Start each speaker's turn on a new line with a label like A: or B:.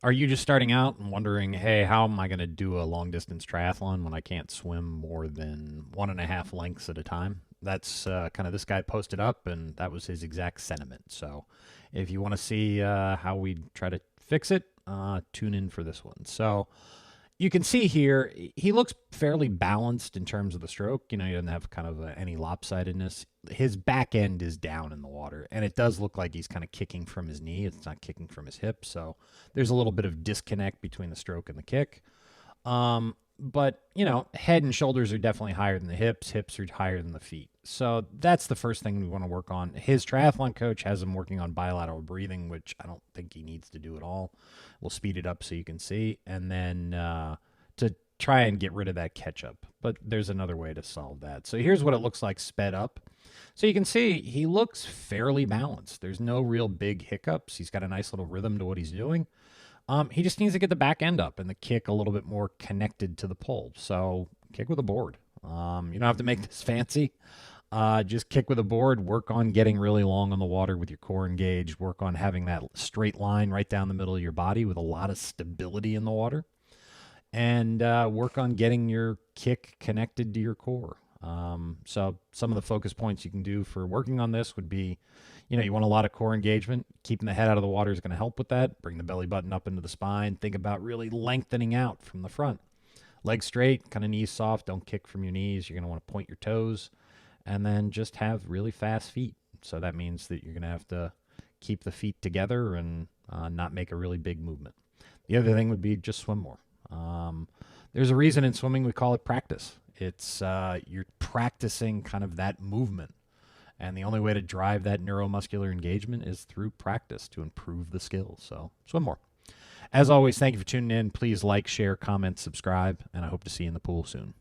A: Are you just starting out and wondering, hey, how am I going to do a long distance triathlon when I can't swim more than 1.5 lengths at a time? That's kind of this guy posted up, and that was his exact sentiment. So if you want to see how we try to fix it, tune in for this one. So you can see here, he looks fairly balanced in terms of the stroke. You know, he doesn't have kind of any lopsidedness. His back end is down in the water, and it does look like he's kind of kicking from his knee. It's not kicking from his hip. So there's a little bit of disconnect between the stroke and the kick. But, head and shoulders are definitely higher than the hips. Hips are higher than the feet. So that's the first thing we want to work on. His triathlon coach has him working on bilateral breathing, which I don't think he needs to do at all. We'll speed it up so you can see. And then to try and get rid of that catch up. But there's another way to solve that. So here's what it looks like sped up. So you can see he looks fairly balanced. There's no real big hiccups. He's got a nice little rhythm to what he's doing. He just needs to get the back end up and the kick a little bit more connected to the pole. So kick with a board. You don't have to make this fancy. Just kick with a board. Work on getting really long on the water with your core engaged. Work on having that straight line right down the middle of your body with a lot of stability in the water. And work on getting your kick connected to your core. So some of the focus points you can do for working on this would be, you want a lot of core engagement. Keeping the head out of the water is going to help with that. Bring the belly button up into the spine. Think about really lengthening out from the front. Legs straight, kind of knees soft. Don't kick from your knees. You're going to want to point your toes. And then just have really fast feet. So that means that you're going to have to keep the feet together and not make a really big movement. The other thing would be just swim more. There's a reason in swimming we call it practice. It's you're practicing kind of that movement. And the only way to drive that neuromuscular engagement is through practice to improve the skills. So swim more. As always, thank you for tuning in. Please like, share, comment, subscribe, and I hope to see you in the pool soon.